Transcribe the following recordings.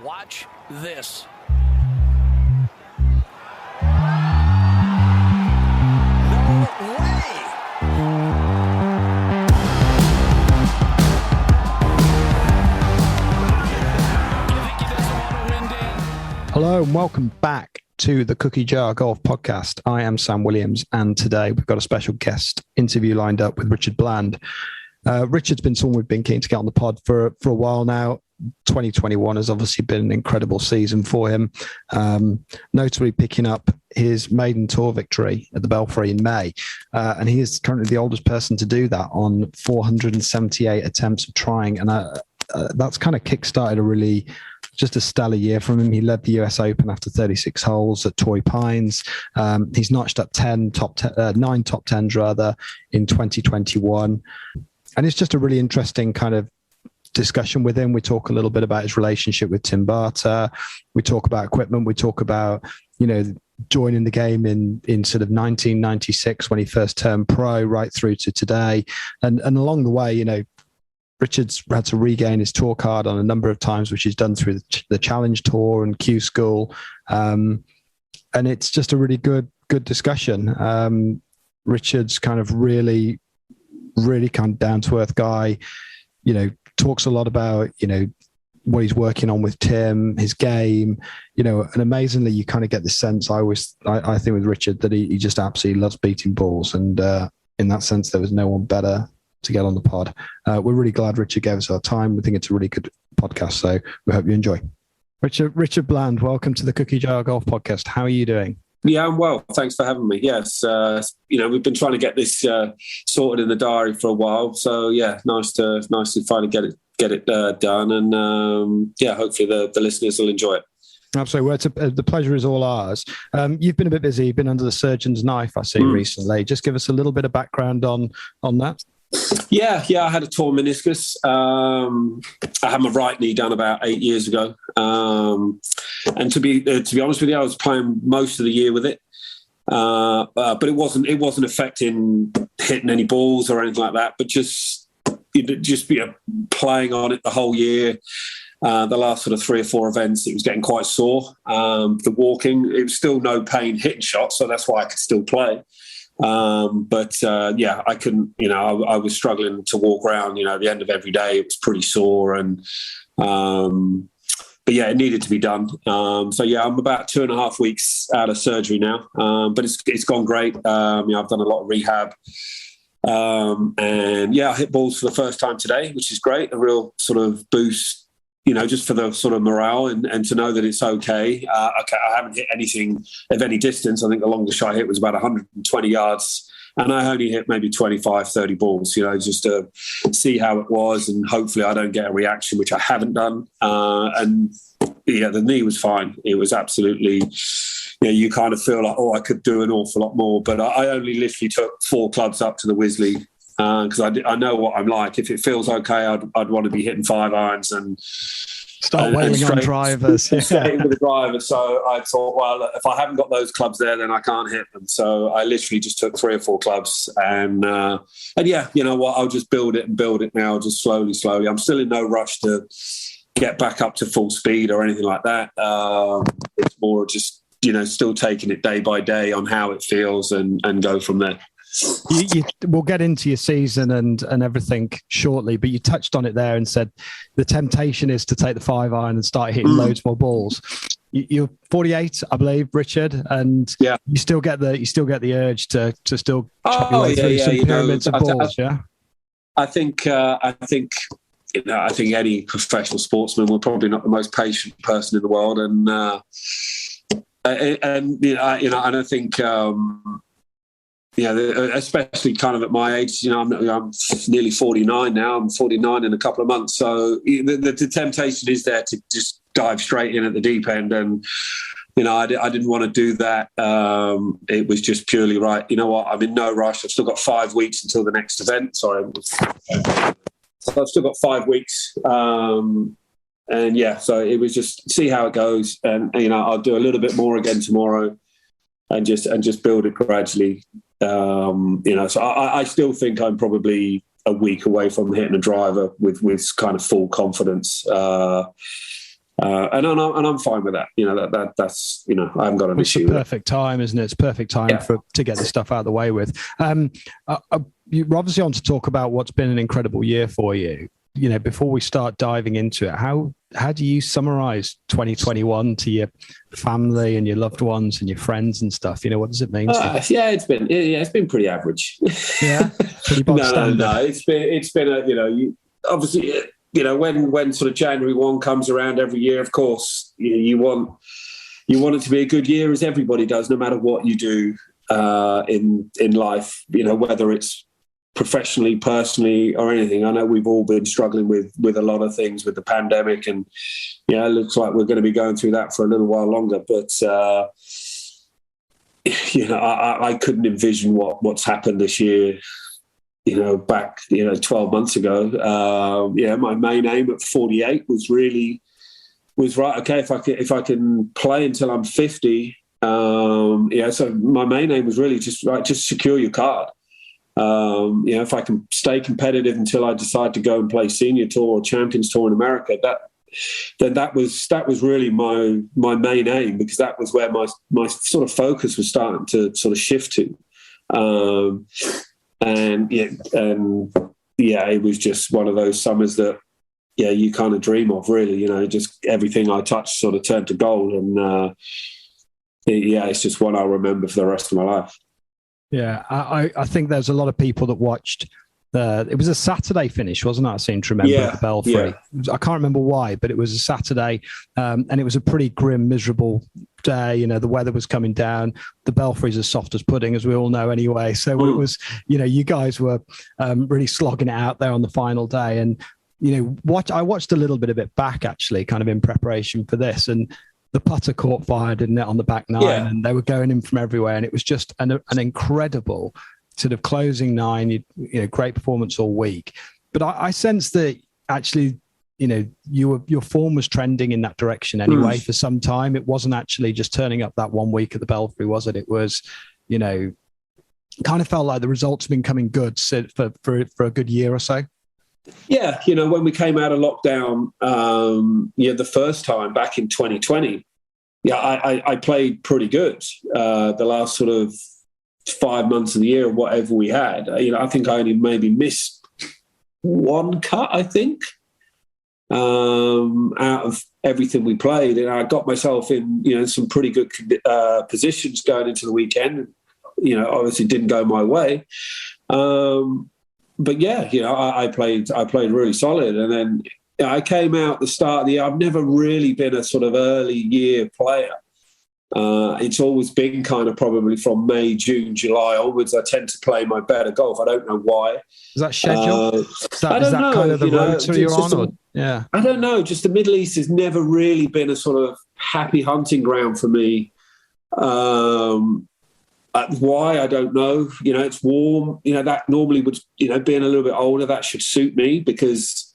Watch this. No way! Hello and welcome back to the Cookie Jar Golf Podcast. I am Sam Williams, and today we've got a special guest interview lined up with Richard Bland. Richard's been someone we've been keen to get on the pod for a while now. 2021 has obviously been an incredible season for him, notably picking up his maiden tour victory at the Belfry in May. And he is currently the oldest person to do that on 478 attempts of trying. And that's kind of kickstarted just a stellar year from him. He led the US Open after 36 holes at Torrey Pines. He's notched up 9 top 10s rather in 2021. And it's just a really interesting kind of discussion with him. We talk a little bit about his relationship with Tim Barter. We talk about equipment. We talk about, joining the game in sort of 1996 when he first turned pro right through to today. And along the way, Richard's had to regain his tour card on a number of times, which he's done through the Challenge Tour and Q School. And it's just a really good discussion. Richard's kind of really kind of down-to-earth guy, talks a lot about, what he's working on with Tim, his game, and amazingly, you kind of get the sense, I think with Richard, that he just absolutely loves beating balls. And in that sense, there was no one better to get on the pod. We're really glad Richard gave us our time. We think it's a really good podcast, so we hope you enjoy. Richard Bland, welcome to the Cookie Jar Golf Podcast. How are you doing? Yeah, I'm well. Thanks for having me. Yes, we've been trying to get this sorted in the diary for a while. So yeah, nice to finally get it done, and hopefully the listeners will enjoy it. Absolutely. Well, the pleasure is all ours. You've been a bit busy. You've been under the surgeon's knife, I see, recently. Just give us a little bit of background on that. Yeah. I had a torn meniscus. I had my right knee done about 8 years ago. And to be honest with you, I was playing most of the year with it. But it wasn't affecting hitting any balls or anything like that, but just playing on it the whole year. The last sort of 3 or 4 events, it was getting quite sore. The walking, it was still no pain hitting shots, so that's why I could still play. I couldn't, I was struggling to walk around, at the end of every day, it was pretty sore, and it needed to be done. I'm about 2.5 weeks out of surgery now, but it's gone great. I've done a lot of rehab. I hit balls for the first time today, which is great. A real sort of boost, just for the sort of morale and to know that it's okay. I haven't hit anything of any distance. I think the longest shot I hit was about 120 yards. And I only hit maybe 25, 30 balls, just to see how it was. And hopefully I don't get a reaction, which I haven't done. The knee was fine. It was absolutely, you kind of feel like, I could do an awful lot more. But I only literally took 4 clubs up to the Wisley because I know what I'm like. If it feels okay, I'd want to be hitting 5 irons and start wailing on drivers. Straight with the driver. So I thought, well, if I haven't got those clubs there, then I can't hit them. So I literally just took 3 or 4 clubs, and you know what? I'll just build it now, just slowly. I'm still in no rush to get back up to full speed or anything like that. It's more just still taking it day by day on how it feels and go from there. We'll get into your season and everything shortly, but you touched on it there and said the temptation is to take the 5 iron and start hitting loads more balls. You're 48, I believe, Richard, and you still get the urge to still chop your way through some pyramids of balls. I think any professional sportsman, we're probably not the most patient person in the world, and I think. Especially kind of at my age, I'm nearly 49 now. I'm 49 in a couple of months. So the temptation is there to just dive straight in at the deep end. And, I didn't want to do that. It was just purely right. You know what? I'm in no rush. I've still got 5 weeks until the next event. Sorry. So I've still got 5 weeks. So it was just see how it goes. And, I'll do a little bit more again tomorrow and just build it gradually. So I still think I'm probably a week away from hitting a driver with kind of full confidence. I'm fine with that. That's I haven't got an issue. It's the perfect time, isn't it? It's perfect time to get this stuff out of the way with. You're obviously on to talk about what's been an incredible year for you. Before we start diving into it, how do you summarize 2021 to your family and your loved ones and your friends and stuff? What does it mean to you? It's been pretty average. Yeah, pretty bog standard. No, it's been obviously, when sort of January 1 comes around every year, of course, you want it to be a good year, as everybody does, no matter what you do in life, whether it's professionally, personally, or anything. I know we've all been struggling with a lot of things with the pandemic, and it looks like we're going to be going through that for a little while longer. But I couldn't envision what's happened this year. Back 12 months ago. My main aim at 48 was right. Okay, if I can play until I'm 50. So my main aim was really just secure your card. If I can stay competitive until I decide to go and play senior tour or Champions Tour in America, that was really my main aim, because that was where my sort of focus was starting to sort of shift to. It was just one of those summers that you kind of dream of, really. Just everything I touched sort of turned to gold, and it's just one I'll remember for the rest of my life. Yeah, I think there's a lot of people that watched. It was a Saturday finish, wasn't it? I seem to remember at the Belfry. Yeah. I can't remember why, but it was a Saturday, and it was a pretty grim, miserable day. The weather was coming down. The Belfry's as soft as pudding, as we all know anyway. So it was, you guys were really slogging it out there on the final day. And, I watched a little bit of it back, actually, kind of in preparation for this. And the putter caught fire, didn't it, on the back nine, and they were going in from everywhere. And it was just an incredible sort of closing nine, great performance all week. But I sense that actually, your form was trending in that direction anyway for some time. It wasn't actually just turning up that 1 week at the Belfry, was it? It was, kind of felt like the results have been coming good for a good year or so. Yeah, when we came out of lockdown, the first time back in 2020, I played pretty good. The last sort of 5 months of the year, whatever we had, I think I only maybe missed one cut, I think, out of everything we played. And I got myself in, some pretty good positions going into the weekend. Obviously didn't go my way. But I played really solid. And then I came out the start of the year. I've never really been a sort of early year player. It's always been kind of probably from May, June, July onwards. I tend to play my better golf. I don't know why. Is that scheduled? Is that know, kind of the rotor you're on? Yeah. I don't know. Just the Middle East has never really been a sort of happy hunting ground for me. Why, I don't know. It's warm. That normally would, being a little bit older, that should suit me, because,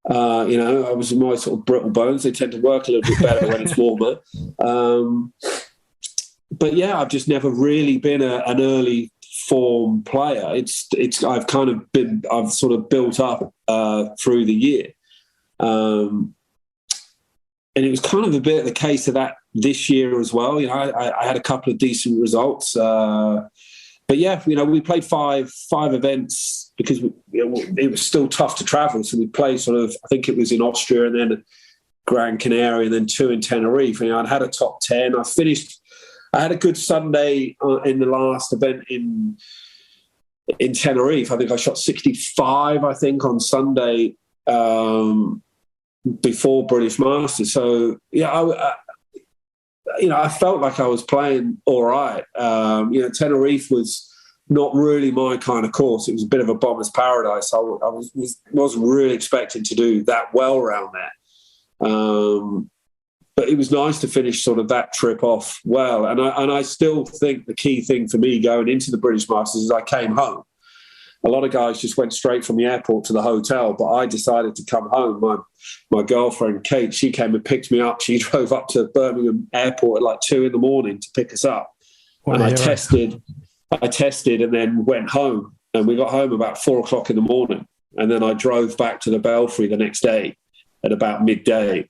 I was in my sort of brittle bones. They tend to work a little bit better when it's warmer. I've just never really been an early form player. I've sort of built up through the year. And it was kind of a bit of the case of that this year as well. I had a couple of decent results. We played five events because it was still tough to travel. So we played sort of, I think it was in Austria and then Gran Canaria and then 2 in Tenerife. I'd had a top 10. I had a good Sunday in the last event in Tenerife. I think I shot 65, on Sunday before British Masters. So, I felt like I was playing all right. Tenerife was not really my kind of course. It was a bit of a bomber's paradise. I wasn't really expecting to do that well around there. But it was nice to finish sort of that trip off well. And I still think the key thing for me going into the British Masters is I came home. A lot of guys just went straight from the airport to the hotel, but I decided to come home. My girlfriend, Kate, she came and picked me up. She drove up to Birmingham Airport at like 2 a.m. to pick us up. And I tested and then went home. And we got home about 4 o'clock in the morning. And then I drove back to the Belfry the next day at about midday.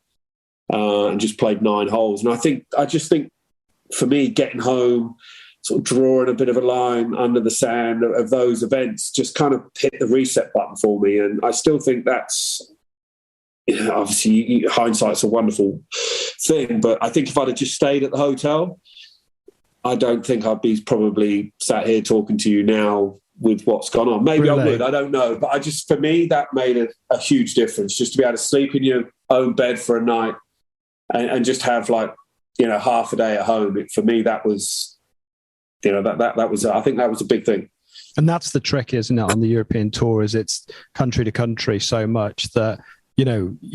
and just played 9 holes. And I just think for me, getting home, sort of drawing a bit of a line under the sand of those events just kind of hit the reset button for me. And I still think that's, obviously hindsight's a wonderful thing, but I think if I'd have just stayed at the hotel, I don't think I'd be probably sat here talking to you now with what's gone on. Maybe really? I would, I don't know. But for me, that made a huge difference, just to be able to sleep in your own bed for a night and just have half a day at home. For me, that was, that was, I think that was a big thing. And that's the trick, isn't it, on the European tour, is it's country to country so much that,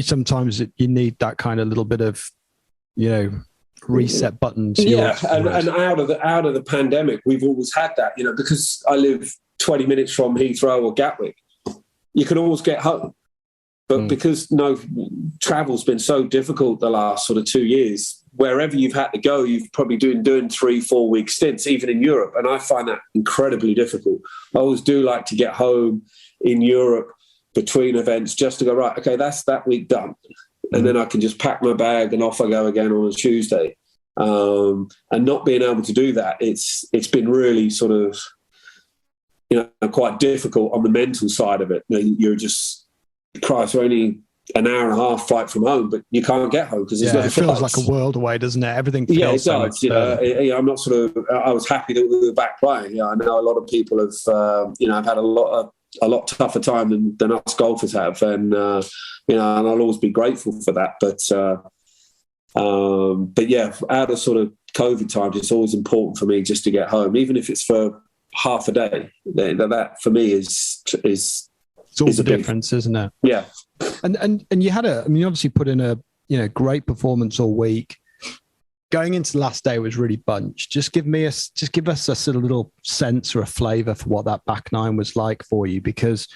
sometimes you need that kind of little bit of, reset buttons. Yeah, and out of the pandemic, we've always had that, because I live 20 minutes from Heathrow or Gatwick, you can always get home. But because travel's been so difficult the last sort of 2 years, wherever you've had to go, you've probably doing 3-4 week stints, even in Europe. And I find that incredibly difficult. I always do like to get home in Europe between events just to go, right, okay, that's that week done. And then I can just pack my bag and off I go again on a Tuesday. And not being able to do that, it's been really sort of, quite difficult on the mental side of it. You're just, Christ, we're only an hour and a half flight from home, but you can't get home because there's no flights. It feels like a world away, doesn't it? Everything feels it so does. I'm not I was happy that we were back playing. I know a lot of people have, have had a lot tougher time than us golfers have, and and I'll always be grateful for that. But yeah, out of sort of COVID times, it's always important for me just to get home, even if it's for half a day. That for me is it's all the difference, isn't it? Yeah. And you had you obviously put in a great performance all week. Going into the last day was really bunched. Just give us a sort of little sense or a flavour for what that back nine was like for you, because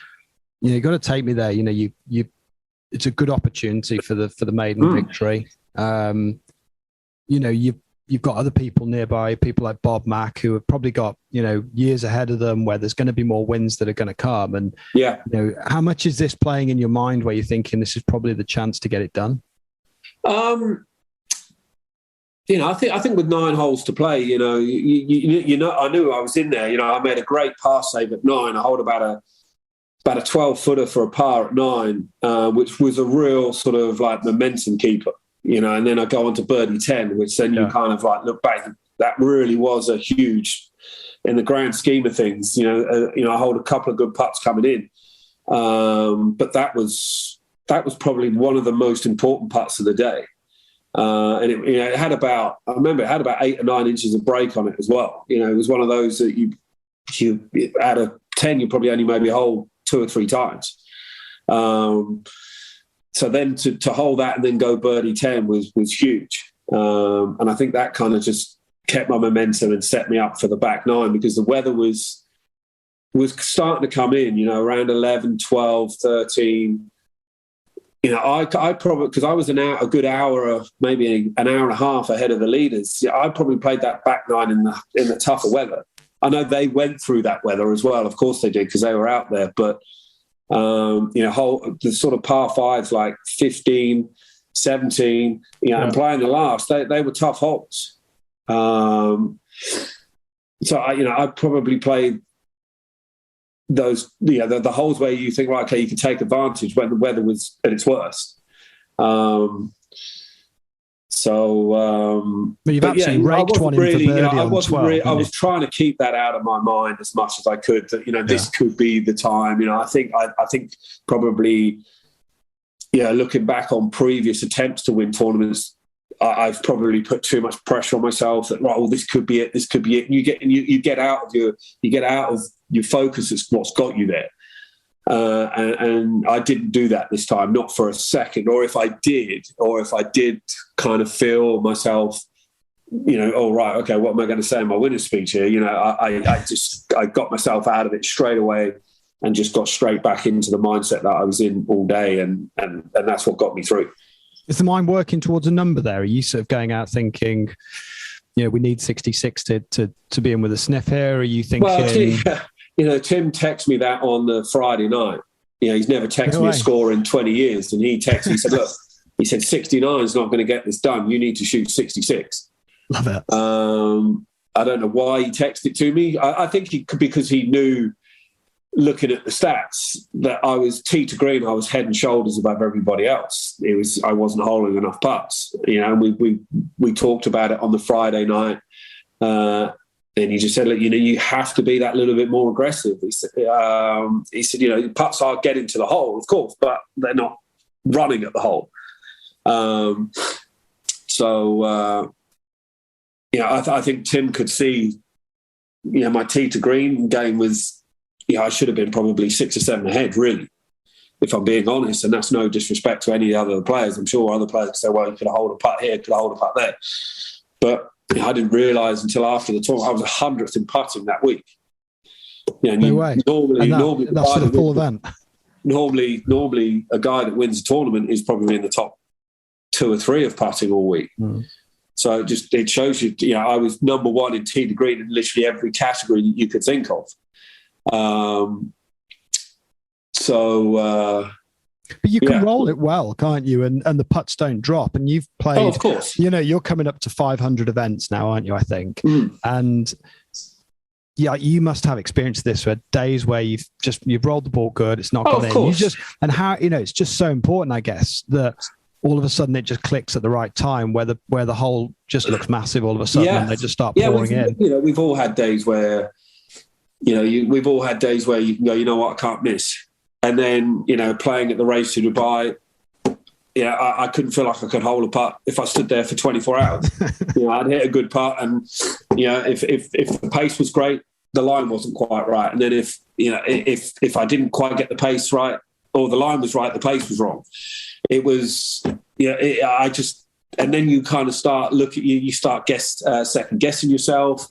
you've got to take me there. It's a good opportunity for the maiden victory. You've got other people nearby, people like Bob Mack, who have probably got, years ahead of them where there's going to be more wins that are going to come. And, how much is this playing in your mind where you're thinking this is probably the chance to get it done? I think with 9 holes to play, I knew I was in there. I made a great par save at 9. I hold about a 12-footer for a par at 9, which was a real sort of like momentum keeper. And then I go on to birdie 10, which then you kind of like look back. That really was a huge, in the grand scheme of things. I hold a couple of good putts coming in, but that was probably one of the most important putts of the day. And it had about 8 or 9 inches of break on it as well. It was one of those that you out of 10, you probably only maybe hold 2 or 3 times. So then to hold that and then go birdie 10 was huge. And I think that kind of just kept my momentum and set me up for the back 9, because the weather was starting to come in, around 11, 12, 13. I probably, because I was a good hour, maybe an hour and a half ahead of the leaders. I probably played that back 9 in the tougher weather. I know they went through that weather as well. Of course they did, because they were out there. But the sort of par 5s like 15, 17, and playing the last, they were tough holes. So I probably played those, the holes where you think, right, okay, you can take advantage when the weather was at its worst. But you've actually raked one in for birdie on 12. I was trying to keep that out of my mind as much as I could. That this could be the time. I think probably, looking back on previous attempts to win tournaments, I've probably put too much pressure on myself. That right, well, this could be it. This could be it. And you get out of your focus. It's what's got you there. And I didn't do that this time, not for a second. Or if I did kind of feel myself, oh, right, okay, what am I going to say in my winner's speech here? I got myself out of it straight away and just got straight back into the mindset that I was in all day. And that's what got me through. Is the mind working towards a number there? Are you sort of going out thinking, we need 66 to be in with a sniff here? Are you thinking... Well, Tim texted me that on the Friday night. He's never texted me a score in 20 years. And he texted me and said, look, He said, 69 is not going to get this done. You need to shoot 66. Love it. I don't know why he texted it to me. I think because he knew, looking at the stats, that I was tee to green. I was head and shoulders above everybody else. I wasn't holding enough putts, and we talked about it on the Friday night. And he just said, look, you have to be that little bit more aggressive. He said, putts are getting to the hole, of course, but they're not running at the hole. I think Tim could see, my tee to green game was, I should have been probably 6 or 7 ahead, really, if I'm being honest. And that's no disrespect to any other players. I'm sure other players say, well, you could hold a putt here, could hold a putt there. But I didn't realise until after the tournament I was 100th in putting that week. No way. Normally, that's for the full event. Normally, a guy that wins a tournament is probably in the top 2 or 3 of putting all week. Mm. So it shows you. I was number 1 in tee to green in literally every category that you could think of. But you can roll it well, can't you? And the putts don't drop. And you've played. Oh, of course. You're coming up to 500 events now, aren't you? I think. Mm. And yeah, you must have experienced this where days where you've rolled the ball good, it's not gone in. Course. It's just so important, I guess, that all of a sudden it just clicks at the right time where the hole just looks massive all of a sudden and they just start pouring in. We've all had days where, we've all had days where you can go, you know what, I can't miss. And then, playing at the race to Dubai, I couldn't feel like I could hold a putt if I stood there for 24 hours. I'd hit a good putt and, if the pace was great, the line wasn't quite right. And then if I didn't quite get the pace right or the line was right, the pace was wrong. It was, and then you kind of start you start second guessing yourself,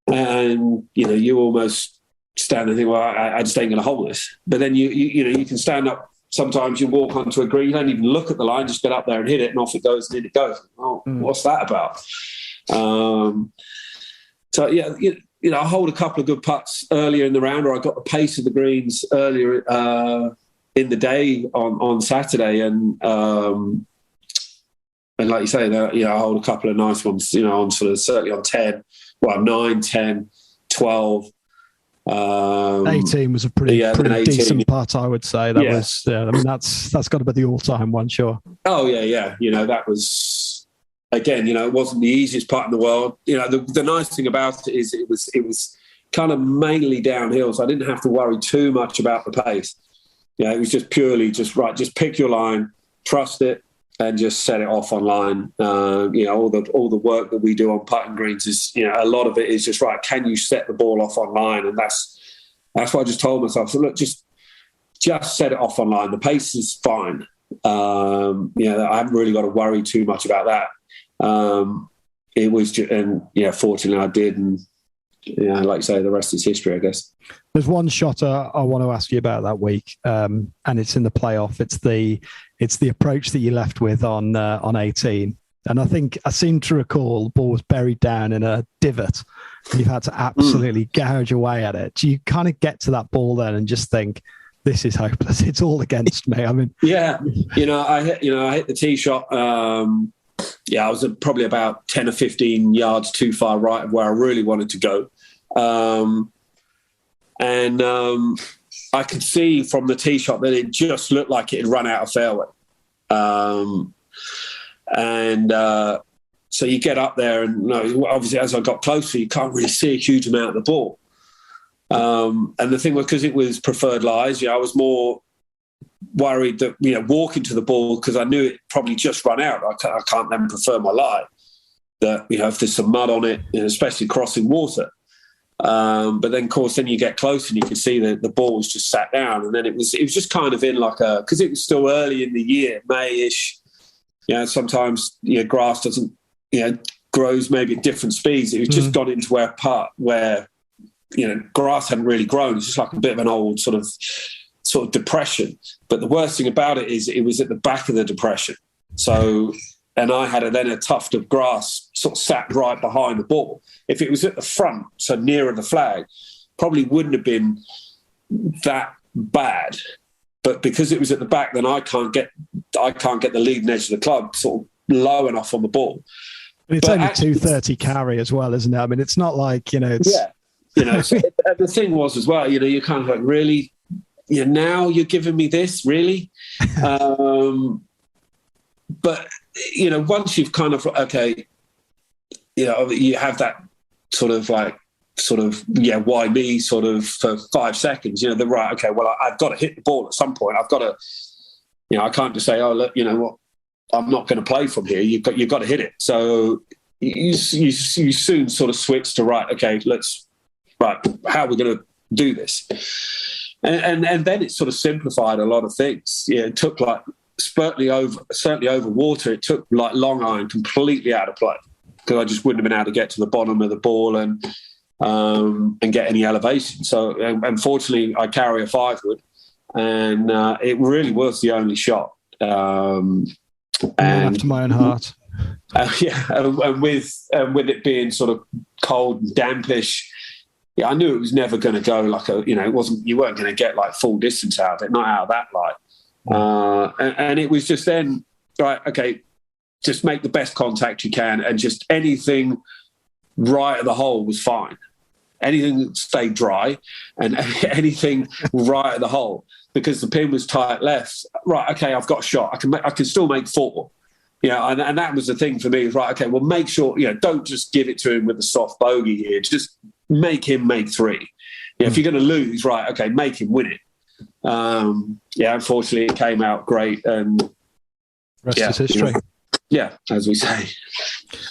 and you almost stand and think, well, I just ain't going to hold this. But then you can stand up. Sometimes you walk onto a green, you don't even look at the line, just get up there and hit it, and off it goes, and in it goes. Oh, what's that about? I hold a couple of good putts earlier in the round, or I got the pace of the greens earlier in the day on Saturday, and like you say, I hold a couple of nice ones, on sort of certainly on 10, 9, 10, 12. 18 was a pretty decent putt, I would say. That was, that's got to be the all-time one, sure. Oh yeah. That was, again, it wasn't the easiest putt in the world. The nice thing about it is it was kind of mainly downhill, so I didn't have to worry too much about the pace. It was just purely just pick your line, trust it, and just set it off online. All the work that we do on putting greens is, a lot of it is just right. Can you set the ball off online? And that's what I just told myself. So look, just set it off online. The pace is fine. I haven't really got to worry too much about that. It was, fortunately I did, and like you say, the rest is history, I guess. There's one shot I want to ask you about that week, and it's in the playoff. It's the approach that you left with on 18, and I think I seem to recall the ball was buried down in a divot, and you've had to absolutely gouge away at it. Do you kind of get to that ball then and just think, this is hopeless? It's all against me. I mean, yeah, I hit the tee shot. I was probably about 10 or 15 yards too far right of where I really wanted to go. I could see from the tee shot that it just looked like it had run out of fairway. So you get up there and obviously as I got closer, you can't really see a huge amount of the ball. And the thing was, because it was preferred lies, I was more worried that, walking to the ball, because I knew it probably just run out. I can't then prefer my lie. That, if there's some mud on it, especially crossing water. But then, of course, then you get close and you can see that the ball was just sat down. And then it was just kind of in because it was still early in the year, May-ish. Sometimes, grass doesn't, grows maybe at different speeds. It was just got into a part where, grass hadn't really grown. It's just like a bit of an old sort of depression. But the worst thing about it is it was at the back of the depression. So, and I had then a tuft of grass sort of sat right behind the ball. If it was at the front, so nearer the flag, probably wouldn't have been that bad. but because it was at the back, then I can't get the leading edge of the club sort of low enough on the ball. And it's only 230 carry as well, isn't it? I mean, it's not like, it's... Yeah. So the thing was as well, you're kind of like, really? Now you're giving me this, really? But, once you've kind of, okay, you have that why me sort of for 5 seconds, they're right, okay, well, I've got to hit the ball at some point. I've got to, I can't just say, oh, look, you know what, I'm not going to play from here. You've got to hit it. So you soon sort of switch to, right, okay, how are we going to do this? And then it sort of simplified a lot of things. Yeah, it took certainly over water, it took long iron completely out of play, because I just wouldn't have been able to get to the bottom of the ball and get any elevation. So unfortunately, I carry a 5-wood, and it really was the only shot. And after my own heart. And with it being sort of cold and dampish, I knew it was never going to go you weren't going to get full distance out of it, not out of that light. And it was just then, right, okay, just make the best contact you can, and just anything right at the hole was fine. Anything stayed dry, and anything right at the hole, because the pin was tight left. Right, okay, I've got a shot. I can still make 4. And that was the thing for me. Right, okay, well, make sure, don't just give it to him with a soft bogey here. Just make him make 3. If you're going to lose, right, okay, make him win it. Unfortunately, it came out great, and rest is history. Yeah, as we say.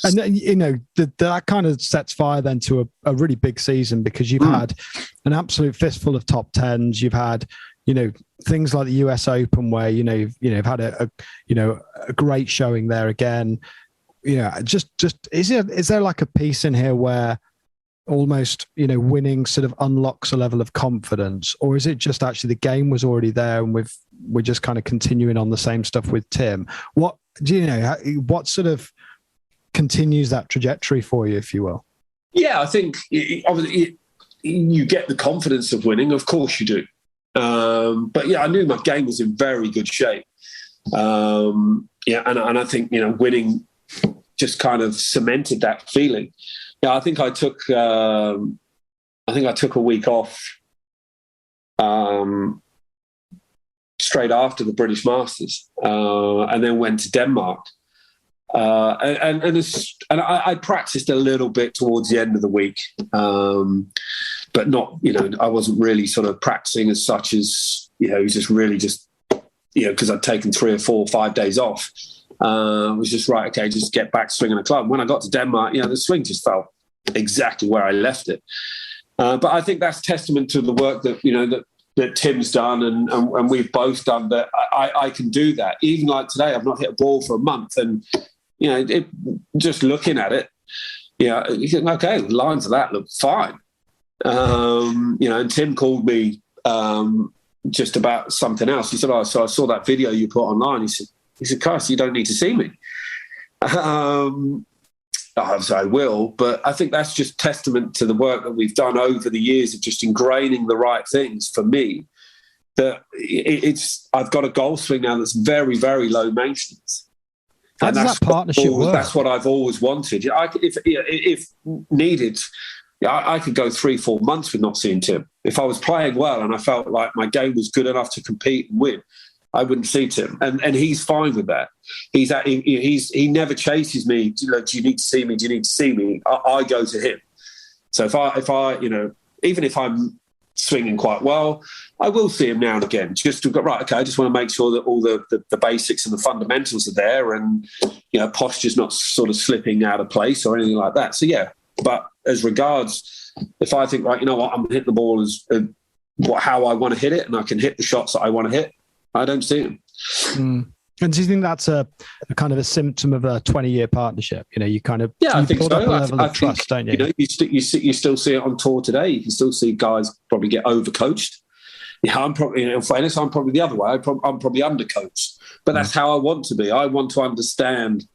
And that kind of sets fire then to a really big season, because you've had an absolute fistful of top 10s. You've had, things like the US Open, where you've had a great showing there again. Just is there like a piece in here where almost winning sort of unlocks a level of confidence, or is it just actually the game was already there and we're just kind of continuing on the same stuff with Tim? What do you know? What sort of continues that trajectory for you, if you will? Yeah, I think obviously you get the confidence of winning. Of course you do. But yeah, I knew my game was in very good shape. And I think, winning just kind of cemented that feeling. Yeah, I think I took a week off straight after the British Masters, and then went to Denmark. And I practiced a little bit towards the end of the week, but not, I wasn't really sort of practicing as such as, it was just really because I'd taken 3 or 4 or 5 days off. It was just right, okay, just get back swinging the club. When I got to Denmark, the swing just felt exactly where I left it. But I think that's testament to the work that, that Tim's done and we've both done, that I can do that. Even like today, I've not hit a ball for a month, and, just looking at it, you think, okay, the lines of that look fine. And Tim called me just about something else. He said, oh, so I saw that video you put online. He said, Christ, you don't need to see me. I will, but I think that's just testament to the work that we've done over the years of just ingraining the right things for me. That I've got a golf swing now that's very, very low maintenance. How does that partnership work? That's what I've always wanted. If needed, I could go 3-4 months with not seeing Tim. If I was playing well and I felt like my game was good enough to compete and win, I wouldn't see Tim, and he's fine with that. He never chases me. Do you need to see me? Do you need to see me? I go to him. So if I even if I'm swinging quite well, I will see him now and again. Just to go, right, okay, I just want to make sure that all the basics and the fundamentals are there, and posture's not sort of slipping out of place or anything like that. So yeah, but as regards, if I think, right, I'm hitting the ball as how I want to hit it, and I can hit the shots that I want to hit, I don't see him. And do you think that's a kind of a symptom of a 20-year partnership? You kind of I think build so. up a level of trust, don't you? You still see it on tour today. You can still see guys probably get overcoached. I'm probably, in fairness, I'm probably the other way. I'm probably undercoached, but that's how I want to be. I want to understand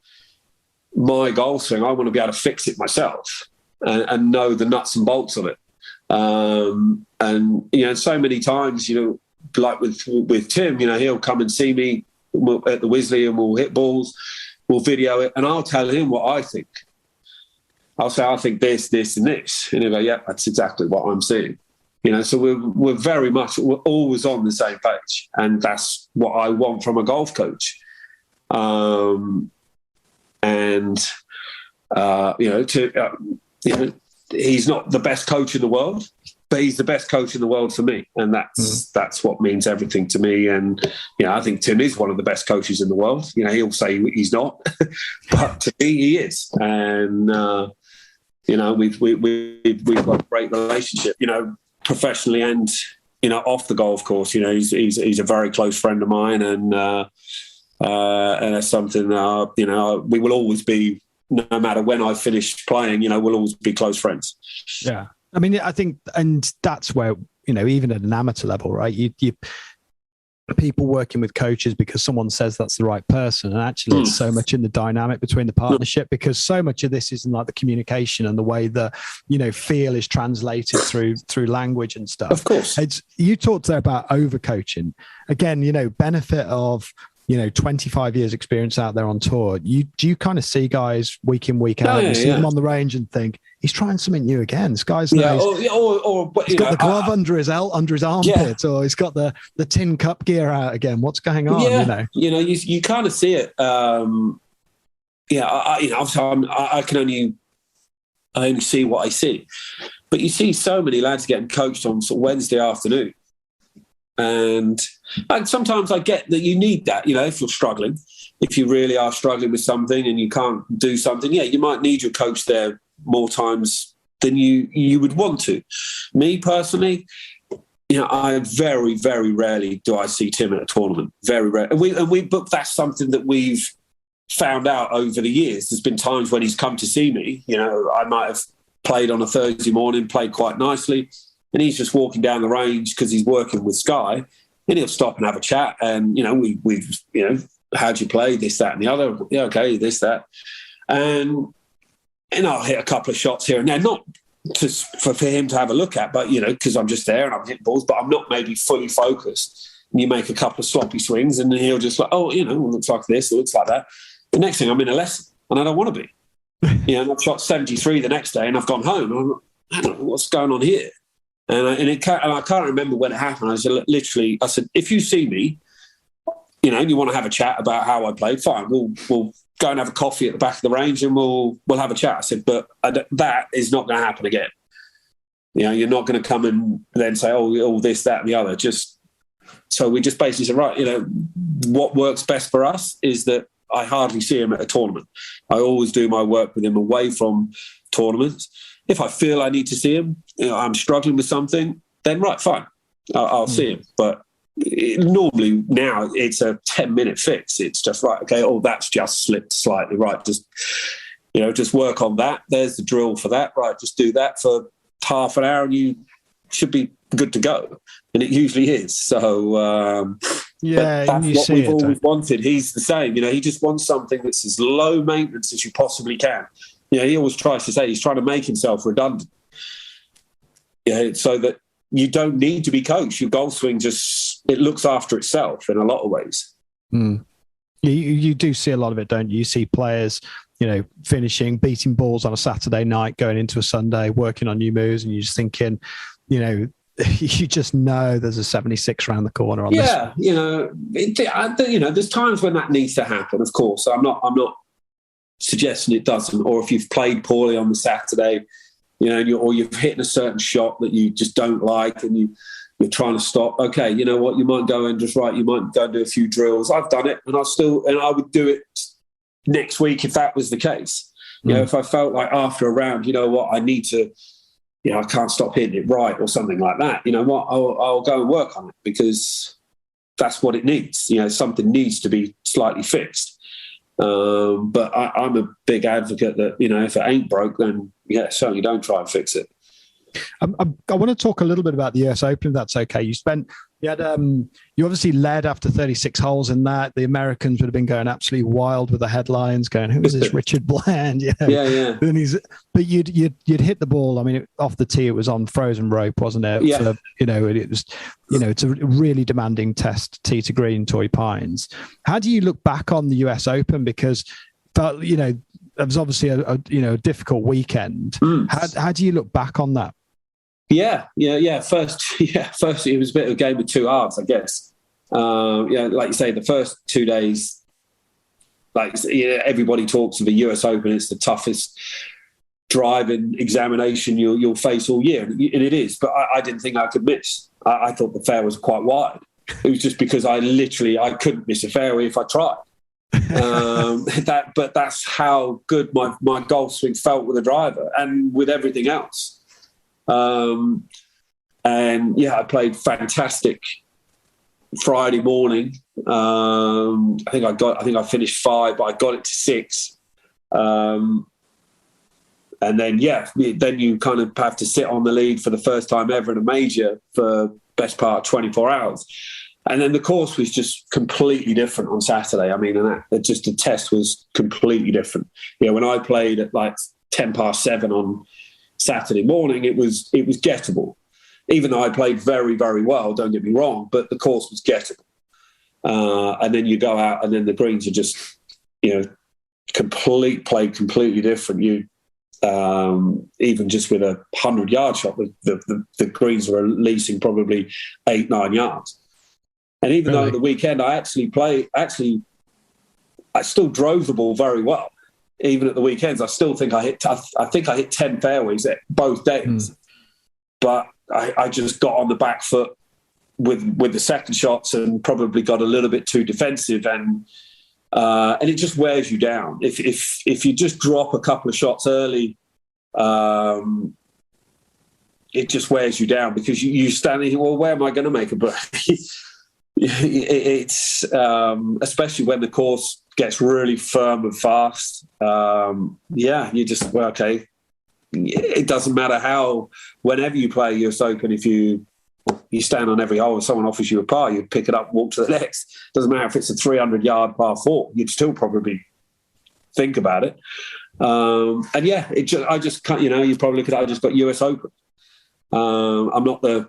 my golf swing. I want to be able to fix it myself and know the nuts and bolts of it. And so many times, like with Tim, he'll come and see me at the Wisley and we'll hit balls, we'll video it, and I'll tell him what I think. I'll say, I think this, this, and this. And he'll go, yeah, that's exactly what I'm seeing. So we're always on the same page. And that's what I want from a golf coach. He's not the best coach in the world, but he's the best coach in the world for me. And that's what means everything to me. And, I think Tim is one of the best coaches in the world. He'll say he's not, but to me, he is. And, we've got a great relationship, professionally and, off the golf course. He's a very close friend of mine. And that's something, we will always be, no matter when I finish playing, we'll always be close friends. Yeah. I mean, I think, and that's where, even at an amateur level, right? You people working with coaches because someone says that's the right person. And actually it's so much in the dynamic between the partnership, because so much of this is in like the communication and the way that, feel is translated through language and stuff. Of course. You talked there about over coaching. Again, benefit of, 25 years experience out there on tour. Do you kind of see guys week in, week out, you see them on the range and think, he's trying something new again. This guy's he's got the glove under his armpit, or he's got the tin cup gear out again. What's going on? You kind of see it. I only see what I see, but you see so many lads getting coached on sort of Wednesday afternoon. And sometimes I get that you need that, if you're struggling, if you really are struggling with something and you can't do something, you might need your coach there more times than you would want to. Me personally, I very, very rarely do I see Tim at a tournament. Very rare. But that's something that we've found out over the years. There's been times when he's come to see me. I might have played on a Thursday morning, played quite nicely, and he's just walking down the range because he's working with Sky, and he'll stop and have a chat. And, we've how'd you play? This, that, and the other. Yeah, okay, this, that. And I'll hit a couple of shots here and there, not just for him to have a look at, but, because I'm just there and I'm hitting balls, but I'm not maybe fully focused. And you make a couple of sloppy swings and he'll just like, it looks like this, it looks like that. The next thing I'm in a lesson and I don't want to be. And I've shot 73 the next day and I've gone home. And I'm like, I don't know what's going on here. And I can't remember when it happened. I said, if you see me, and you want to have a chat about how I played, fine. We'll go and have a coffee at the back of the range and we'll have a chat. I said, but that is not going to happen again. You're not going to come and then say, this, that, and the other. So we just basically said, right, what works best for us is that I hardly see him at a tournament. I always do my work with him away from tournaments. If I feel I need to see him, I'm struggling with something, then right, fine, I'll see him. But normally now it's a 10-minute fix. It's just right, okay, that's just slipped slightly, right, just work on that. There's the drill for that, right, just do that for half an hour and you should be good to go. And it usually is. So that's what we've always wanted. He's the same, he just wants something that's as low maintenance as you possibly can. He always tries to say he's trying to make himself redundant. So that you don't need to be coached. Your golf swing it looks after itself in a lot of ways. You do see a lot of it, don't you? You see players, finishing, beating balls on a Saturday night, going into a Sunday, working on new moves, and you're just thinking, you just know there's a 76 around the corner on this. There's times when that needs to happen, of course. I'm not suggesting it doesn't, or if you've played poorly on the Saturday, or you've hit a certain shot that you just don't like and you're trying to stop. Okay, you know what? You might go and you might go and do a few drills. I've done it, and I would do it next week if that was the case. If I felt like after a round, I need to, I can't stop hitting it right or something like that. I'll go and work on it because that's what it needs. Something needs to be slightly fixed. But I'm a big advocate that, if it ain't broke, then certainly don't try and fix it. I want to talk a little bit about the US Open, if that's okay. You spent, You had you obviously led after 36 holes in that. The Americans would have been going absolutely wild with the headlines, going, "Who is this Richard Bland?" You know? Yeah. And but you'd hit the ball. I mean, off the tee, it was on frozen rope, wasn't it? Yeah. For, it was, it's a really demanding test, tee to green, Torrey Pines. How do you look back on the US Open? Because it was obviously a difficult weekend. How do you look back on that? Yeah. First, it was a bit of a game of two halves, I guess. Like you say, the first 2 days, everybody talks of the US Open. It's the toughest driving examination you'll face all year, and it is. But I didn't think I could miss. I thought the fair was quite wide. It was just because I couldn't miss a fairway if I tried. But that's how good my golf swing felt with the driver and with everything else. I played fantastic Friday morning. I think I finished 5, but I got it to 6. And then you kind of have to sit on the lead for the first time ever in a major for best part of 24 hours. And then the course was just completely different on Saturday. I mean, the test was completely different. When I played at like 7:10 on Saturday morning, it was gettable. Even though I played very, very well, don't get me wrong, but the course was gettable. And then you go out and then the greens are just, completely different. You even just with a 100-yard shot, the greens were releasing probably 8-9 yards. And even though the weekend I still drove the ball very well. Even at the weekends, I still think I hit 10 fairways at both days. But I just got on the back foot with the second shots and probably got a little bit too defensive, and it just wears you down. If you just drop a couple of shots early, it just wears you down because you stand there, well, where am I going to make a birdie? It's especially when the course gets really firm and fast. You just, okay. It doesn't matter whenever you play a US Open, if you stand on every hole and someone offers you a par, you pick it up, walk to the next. Doesn't matter if it's a 300-yard par 4, you'd still probably think about it. I just can't. You probably look at it. I just got US Open. I'm not the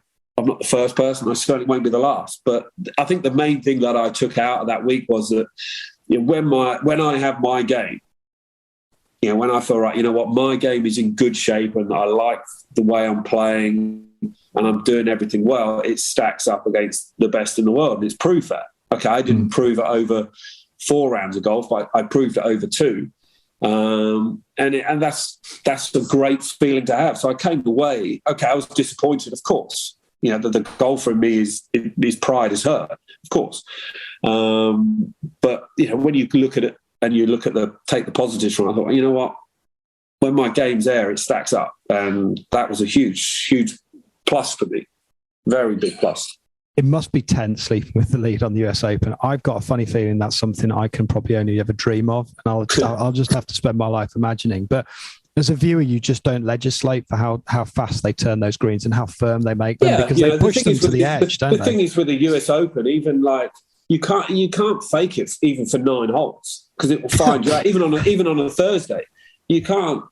first person. I certainly won't be the last. But I think the main thing that I took out of that week was that when I have my game, when I feel right, my game is in good shape and I like the way I'm playing and I'm doing everything well, it stacks up against the best in the world. And it's proved that. Okay, I didn't prove it over 4 rounds of golf, but I proved it over 2. And that's a great feeling to have. So I came away, okay, I was disappointed, of course. The golfer in me his pride is hurt, of course. But when you look at it and you look at take the positives from it, I thought, you know what? When my game's there, it stacks up. And that was a huge, huge plus for me. Very big plus. It must be tense sleeping with the lead on the US Open. I've got a funny feeling that's something I can probably only ever dream of. And I'll just have to spend my life imagining. But as a viewer, you just don't legislate for how fast they turn those greens and how firm they make them because they push them to the edge, don't they? The thing is with the US Open, even like you can't fake it even for 9 holes because it will find you out. Even on a Thursday, you can't.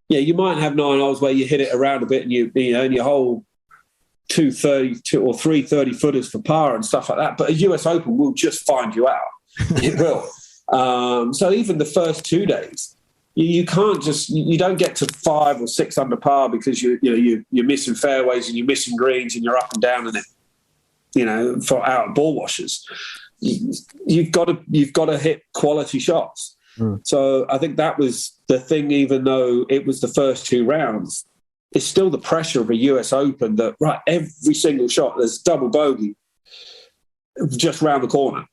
Yeah, you might have 9 holes where you hit it around a bit and and you hold 2 or 3 30-footers for par and stuff like that. But a US Open will just find you out. It will. So even the first 2 days. You can't you don't get to 5 or 6 under par because you're missing fairways and you're missing greens and you're up and down in it, for out of ball washers. You've got to hit quality shots. So I think that was the thing. Even though it was the first 2 rounds, it's still the pressure of a US Open that every single shot there's double bogey just round the corner,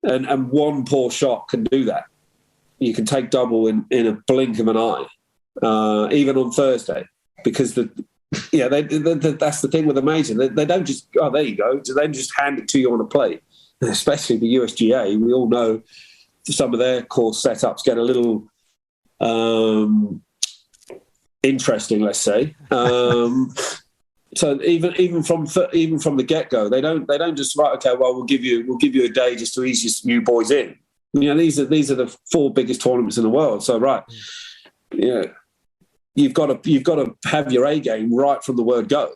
and one poor shot can do that. You can take double in a blink of an eye, even on Thursday, because that's the thing with the major. They don't just, oh, there you go. They don't just hand it to you on a plate, especially the USGA. We all know some of their course setups get a little interesting, let's say. So even from the get go, they don't just right. Okay, well we'll give you a day just to ease you boys in. You know, these are the 4 biggest tournaments in the world. So right, you've got to have your A game right from the word go.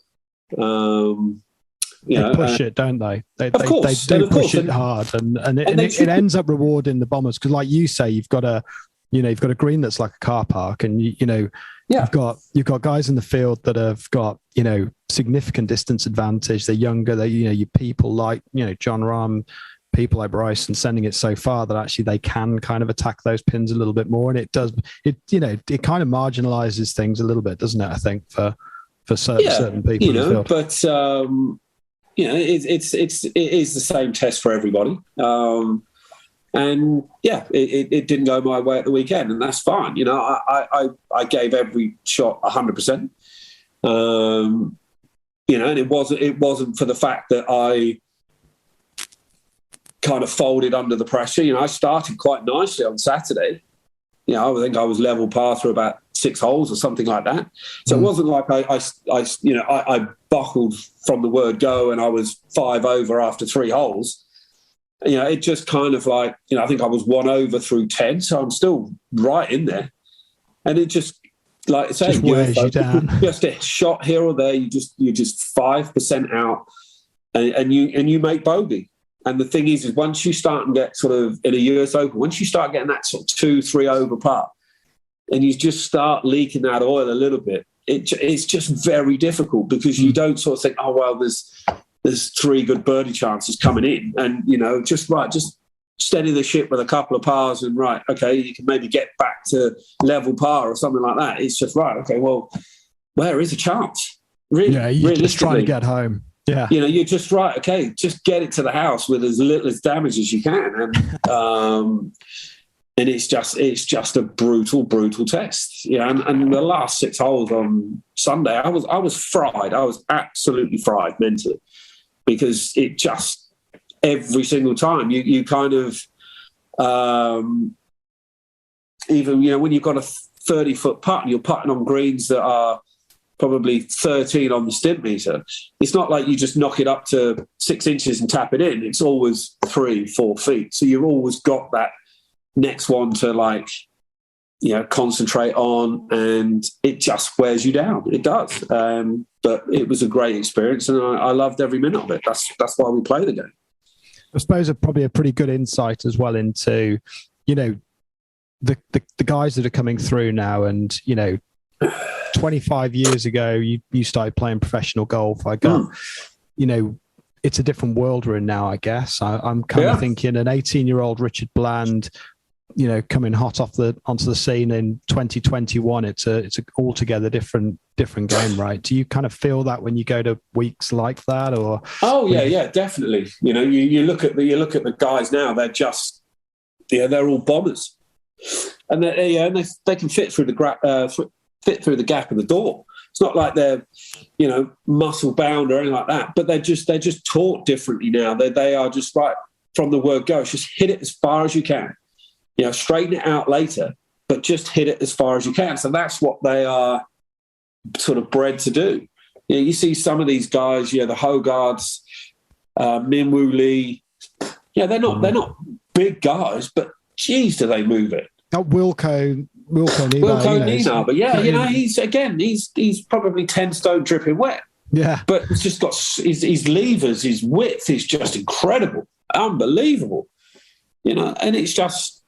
They push it, don't they? They do push it hard, and it ends up rewarding the Bombers because, like you say, you've got a green that's like a car park, and you've got guys in the field that have got significant distance advantage. They're younger. You people like John Rahm, people like Bryson sending it so far that actually they can kind of attack those pins a little bit more, and it kind of marginalizes things a little bit, doesn't it? I think for certain people in the field. But it is the same test for everybody. And it didn't go my way at the weekend, and that's fine. I gave every shot 100%. And it wasn't for the fact that I kind of folded under the pressure. I started quite nicely on Saturday. I think I was level par through about 6 holes or something like that. So it wasn't like I buckled from the word go and I was 5 over after 3 holes. It just kind of like, I think I was 1 over through 10, so I'm still right in there. And it just, like I say, just wears you down. Just a shot here or there, you're just 5% out, and you make bogey. And the thing is once you start and get sort of in a US Open, once you start getting that sort of 2-3 over par, and you just start leaking that oil a little bit, it's just very difficult because you don't sort of think, oh well, there's 3 good birdie chances coming in, and just steady the ship with a couple of pars, and right, okay, you can maybe get back to level par or something like that. It's just right, okay, well, where is a chance? Really, you're just trying to get home. Yeah, you're just right. Okay, just get it to the house with as little as damage as you can, and it's just a brutal test. And the last 6 holes on Sunday, I was fried. I was absolutely fried mentally because it just every single time you kind of even when you've got a 30-foot putt and you're putting on greens that are probably 13 on the stimp meter, it's not like you just knock it up to 6 inches and tap it in. It's always 3-4 feet. So you've always got that next one to concentrate on, and it just wears you down. It does. But it was a great experience, and I loved every minute of it. That's why we play the game. I suppose probably a pretty good insight as well into, the guys that are coming through now, and 25 years ago, you started playing professional golf. I got, it's a different world we're in now, I guess. I'm kind of thinking an 18-year-old Richard Bland, coming hot onto the scene in 2021. It's an altogether different game, right? Do you kind of feel that when you go to weeks like that, or? Oh yeah, definitely. You look at the guys now. They're just, they're all bombers, and they can fit through the gap of the door. It's not like they're, muscle bound or anything like that, but they're just taught differently now. They are just right from the word go. Just hit it as far as you can. Straighten it out later, but just hit it as far as you can. So that's what they are sort of bred to do. You see some of these guys, the Hogarths, Minwoo Lee. They're not big guys, but geez, do they move it? Wilco Nina, but he's probably 10 stone dripping wet. Yeah, but it's just got his levers, his width is just incredible, unbelievable. And it's just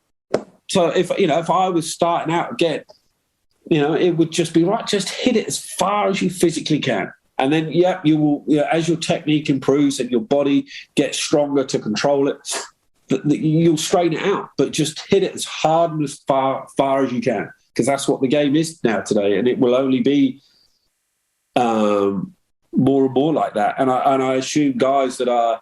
so if I was starting out again, it would just be right. Just hit it as far as you physically can, and then you will. As your technique improves and your body gets stronger to control it, you'll straighten it out, but just hit it as hard and as far as you can, because that's what the game is now today, and it will only be more and more like that. And I assume guys that are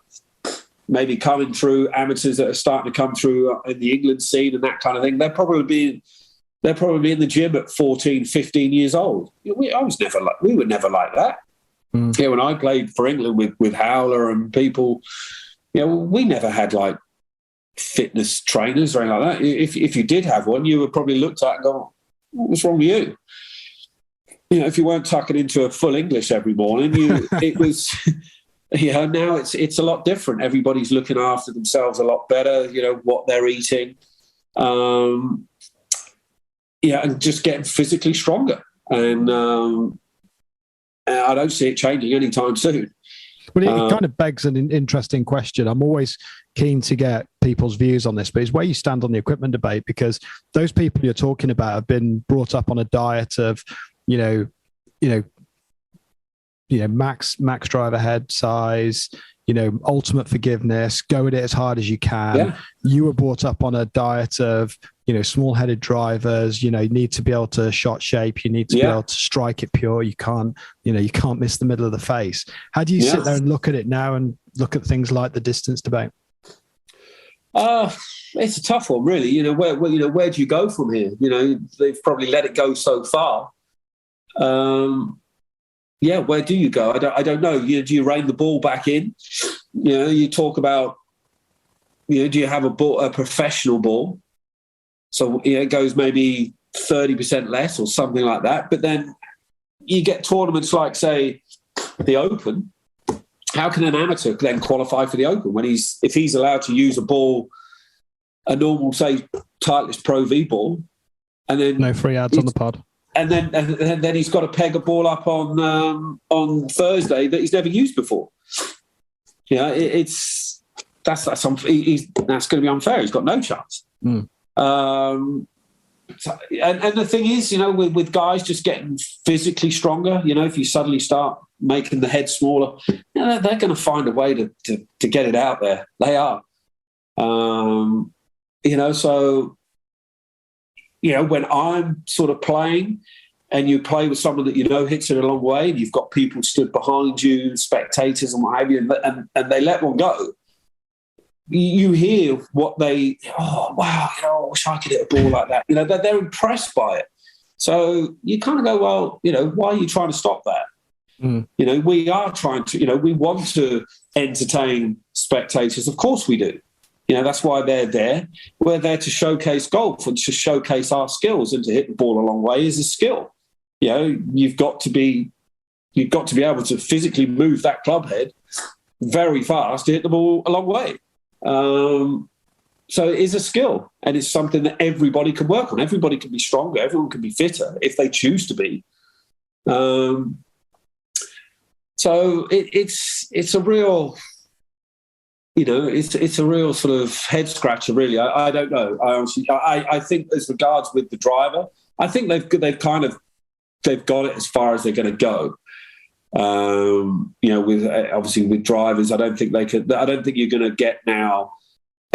maybe coming through, amateurs that are starting to come through in the England scene and that kind of thing, they're probably in the gym at 14, 15 years old. We were never like that. When I played for England with Howler and people, we never had like fitness trainers or anything like that. If you did have one, you were probably looked at and go, what's wrong with you? if you weren't tucking into a full English every morning, it was, now it's a lot different. Everybody's looking after themselves a lot better, what they're eating. And just getting physically stronger. And I don't see it changing anytime soon. Well, it kind of begs an interesting question. I'm always keen to get people's views on this, but it's where you stand on the equipment debate, because those people you're talking about have been brought up on a diet of, max driver head size, ultimate forgiveness, go at it as hard as you can. Yeah. You were brought up on a diet of, small-headed drivers. You need to be able to shot shape. You need to be able to strike it pure. You can't miss the middle of the face. How do you sit there and look at it now and look at things like the distance debate? It's a tough one, really. Where do you go from here? They've probably let it go so far. Where do you go? I don't know. Do you rein the ball back in? You talk about, do you have a professional ball? So it goes maybe 30% less or something like that. But then you get tournaments like, say, the Open. How can an amateur then qualify for the Open if he's allowed to use a ball, a normal, say, Titleist Pro V ball, and then no free ads on the pod, and then he's got to peg a ball up on Thursday that he's never used before. That's going to be unfair. He's got no chance. Mm. And the thing is, with guys just getting physically stronger, if you suddenly start making the head smaller, they're going to find a way to get it out there. They are. So, when I'm sort of playing and you play with someone that hits it a long way, and you've got people stood behind you, spectators and what have you, and they let one go, you hear what I wish I could hit a ball like that. They're impressed by it. So you kind of go, well, why are you trying to stop that? Mm. We are trying to, we want to entertain spectators. Of course we do. That's why they're there. We're there to showcase golf and to showcase our skills, and to hit the ball a long way is a skill. You've got to be able to physically move that club head very fast to hit the ball a long way. So it is a skill, and it's something that everybody can work on. Everybody can be stronger. Everyone can be fitter if they choose to be. So it's a real, it's a real sort of head scratcher, really. I don't know. I think as regards with the driver, I think they've got it as far as they're going to go. With drivers, I don't think you're going to get now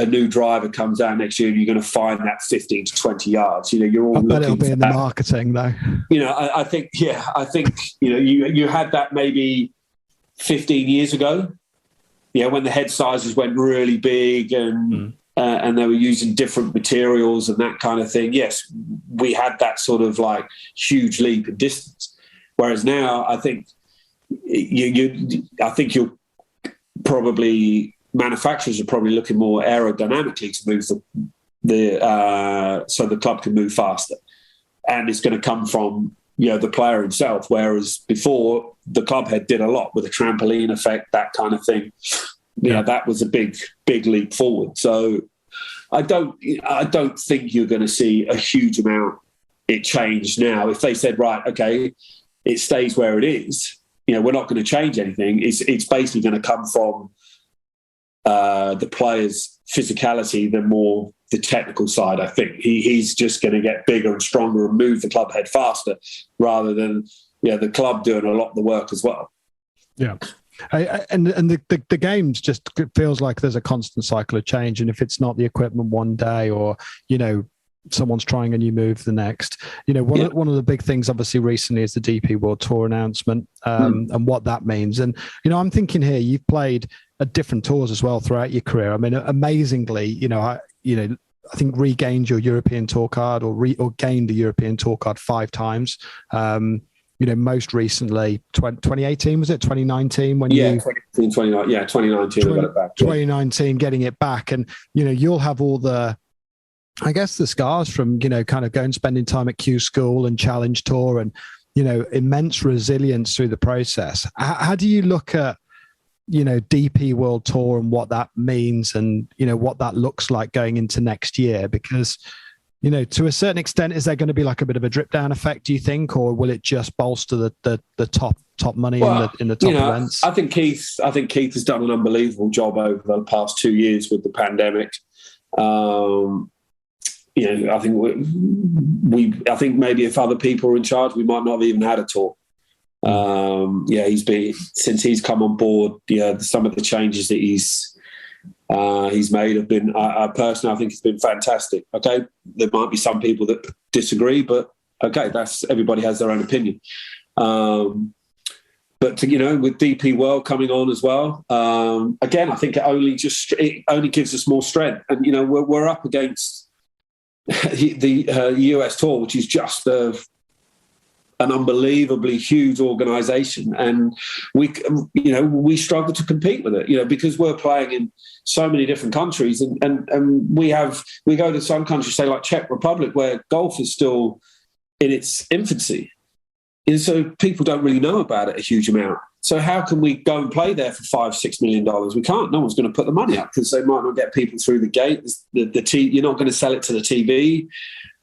a new driver comes out next year and you're going to find that 15 to 20 yards. You're all looking. It'll be in the marketing, though. I think you had that maybe 15 years ago. When the head sizes went really big and they were using different materials and that kind of thing. Yes, we had that sort of like huge leap in distance. Whereas now, I think you're probably, manufacturers are probably looking more aerodynamically to move so the club can move faster, and it's going to come from the player himself. Whereas before, the club head did a lot with a trampoline effect, that kind of thing. That was a big leap forward. So I don't think you're going to see a huge amount it change now. If they said, right, okay, it stays where it is, we're not going to change anything. It's basically going to come from the player's physicality than more the technical side. I think he's just going to get bigger and stronger and move the club head faster, rather than the club doing a lot of the work as well. Yeah. And the games just feels like there's a constant cycle of change, and if it's not the equipment one day, or someone's trying a new move the next, one of the big things obviously recently is the DP World Tour announcement, and what that means. And I'm thinking here, you've played at different tours as well throughout your career. I mean, amazingly, I think regained your European Tour card, or gained the European Tour card 5 times. Most recently, 2018, was it 2019 when 2019, I got it back. 2019, getting it back, and you'll have all the, I guess, the scars from kind of spending time at Q School and Challenge Tour, and immense resilience through the process. How do you look at, DP World Tour and what that means and, what that looks like going into next year? Because, to a certain extent, is there going to be like a bit of a drip down effect, do you think, or will it just bolster the top money in the top events? I think Keith has done an unbelievable job over the past 2 years with the pandemic. I think maybe if other people were in charge, we might not have even had a tour. Since he's come on board, some of the changes that he's made have been, I personally, I think it's been fantastic. Okay, there might be some people that disagree, but okay, everybody has their own opinion. But with DP World coming on as well, again, I think it only gives us more strength. And we're up against the US Tour, which is just an unbelievably huge organisation, and we struggle to compete with it. Because we're playing in so many different countries, and we go to some countries, say like Czech Republic, where golf is still in its infancy. And so people don't really know about it a huge amount. So how can we go and play there for $5-6 million? We can't. No one's going to put the money up because they might not get people through the gate. You're not going to sell it to the TV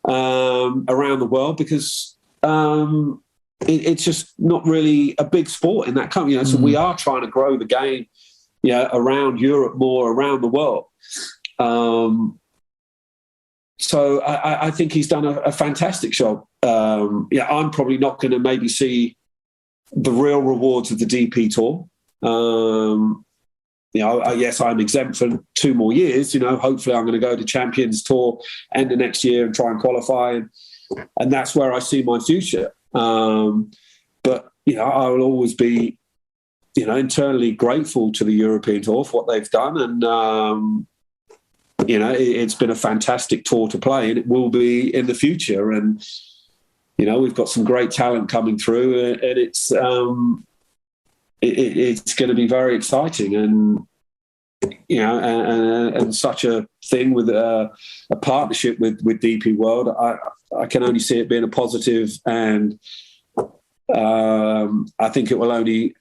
around the world because it's just not really a big sport in that country. So we are trying to grow the game, around Europe more, around the world. So I think he's done a fantastic job. I'm probably not going to maybe see the real rewards of the DP Tour. Yes, I'm exempt for 2 more years. Hopefully I'm going to go to Champions Tour end of next year and try and qualify. And that's where I see my future. But I will always be, internally grateful to the European Tour for what they've done. And, it's been a fantastic tour to play, and it will be in the future. And, we've got some great talent coming through, and it's going to be very exciting. And, and such a thing with a partnership with DP World, I can only see it being a positive, and I think it will only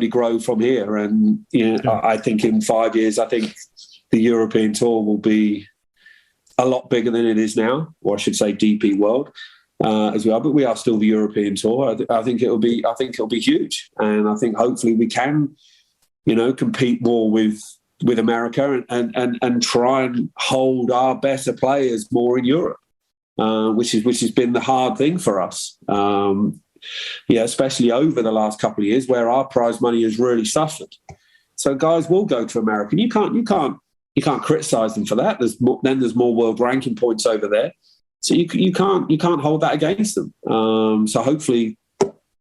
grow from here. And I think in 5 years, I think the European Tour will be a lot bigger than it is now, or I should say DP World as well. But we are still the European Tour. I think it'll be huge, and I think hopefully we can, compete more with America and try and hold our better players more in Europe, which has been the hard thing for us. Especially over the last couple of years, where our prize money has really suffered. So guys will go to America, and you can't criticise them for that. There's more world ranking points over there, so you can't hold that against them. So hopefully,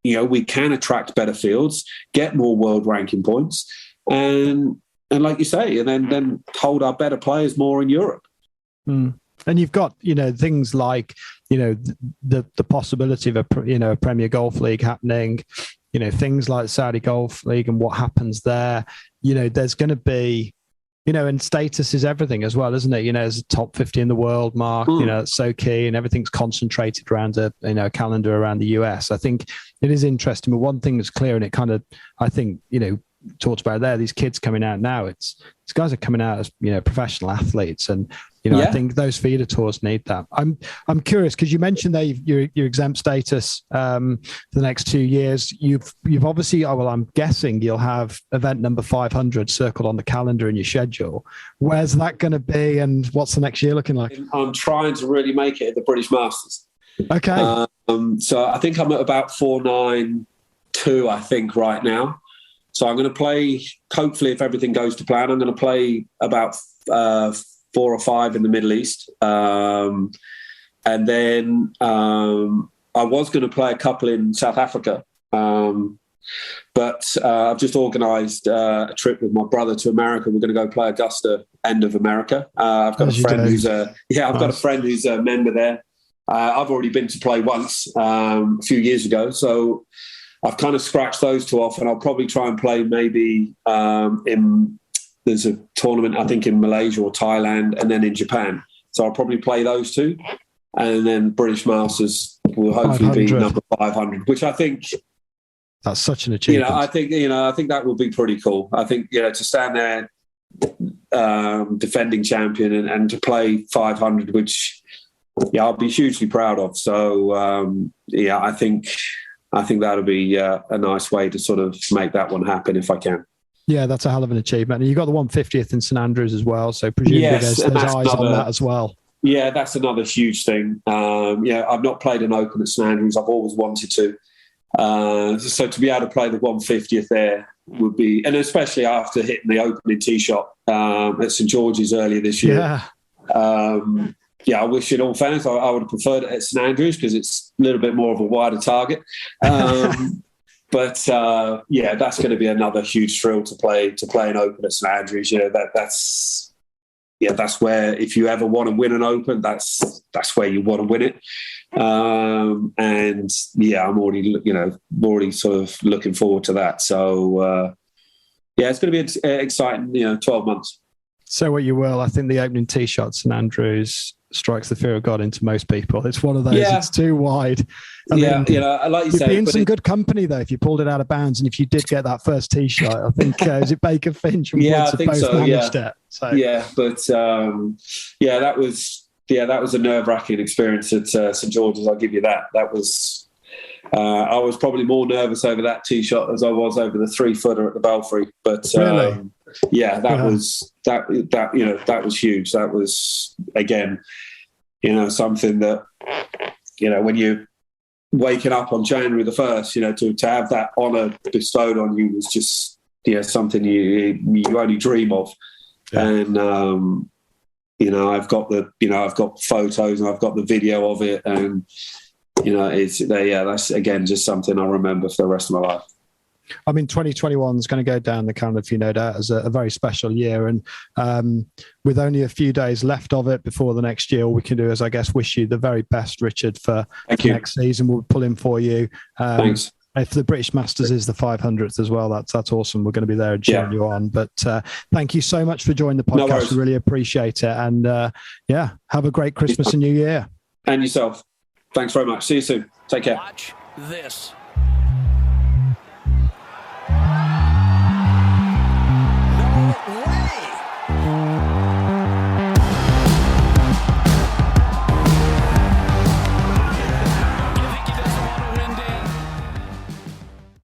we can attract better fields, get more world ranking points, and like you say, and then hold our better players more in Europe. Mm. And you've got, things like, the possibility of a Premier Golf League happening, things like the Saudi Golf League and what happens there. There's going to be, and status is everything as well, isn't it? As a top 50 in the world mark, it's so key, and everything's concentrated around a calendar around the US. I think it is interesting, but one thing that's clear, and it kind of, I think, talked about there, these kids coming out now, these guys are coming out as professional athletes, and I think those feeder tours need that. I'm curious because you mentioned that your exempt status for the next 2 years. You've obviously, I'm guessing you'll have event number 500 circled on the calendar in your schedule. Where's that going to be, and what's the next year looking like? I'm trying to really make it at the British Masters. Okay. So I think I'm at about 492, I think, right now. So I'm going to play, hopefully, if everything goes to plan, I'm going to play about 4 or 5 in the Middle East. And then I was going to play a couple in South Africa. But I've just organised a trip with my brother to America. We're going to go play Augusta, end of America. I've got a friend who's got a friend who's a member there. I've already been to play once a few years ago. So I've kind of scratched those 2 off, and I'll probably try and play maybe there's a tournament, I think, in Malaysia or Thailand, and then in Japan. So I'll probably play those 2. And then British Masters will hopefully be 500. number 500, which I think, That's such an achievement. I think that would be pretty cool. I think, to stand there, defending champion and to play 500, which, I'll be hugely proud of. So, I think that'll be a nice way to sort of make that one happen if I can. Yeah, that's a hell of an achievement. And you got the 150th in St Andrews as well. So presumably there's eyes on that as well. Yeah, that's another huge thing. I've not played an Open at St Andrews. I've always wanted to. So to be able to play the 150th there would be, and especially after hitting the opening tee shot at St George's earlier this year. Yeah. I wish, in all fairness, I would have preferred it at St Andrews because it's a little bit more of a wider target. But that's going to be another huge thrill to play an Open at St Andrews. That's where, if you ever want to win an Open, that's where you want to win it. I'm already sort of looking forward to that. So it's going to be exciting, 12 months. So what you will, I think the opening tee shot at St Andrews strikes the fear of God into most people. It's one of those, it's too wide. Like you you'd say, be in some good company though if you pulled it out of bounds, and if you did get that first tee shot, I think is it Baker Finch and Woods have both managed it. So that was a nerve-wracking experience at St George's. I'll give you that. That was I was probably more nervous over that tee shot as I was over the 3-footer at the Belfry. But really? That was huge. That was, again, something that, when you're waking up on January the 1st, to have that honour bestowed on you was just, something you only dream of. Yeah. And, I've got photos and I've got the video of it. And, that's, again, just something I remember for the rest of my life. I mean, 2021 is going to go down the calendar for you, no doubt, as a very special year. And with only a few days left of it before the next year, all we can do is, I guess, wish you the very best, Richard, for next season. We'll pull in for you. Thanks. If the British Masters is the 500th as well, that's awesome. We're going to be there and cheering you on. But thank you so much for joining the podcast. No, we really appreciate it. And have a great Christmas and New Year. And yourself. Thanks very much. See you soon. Take care. Watch this.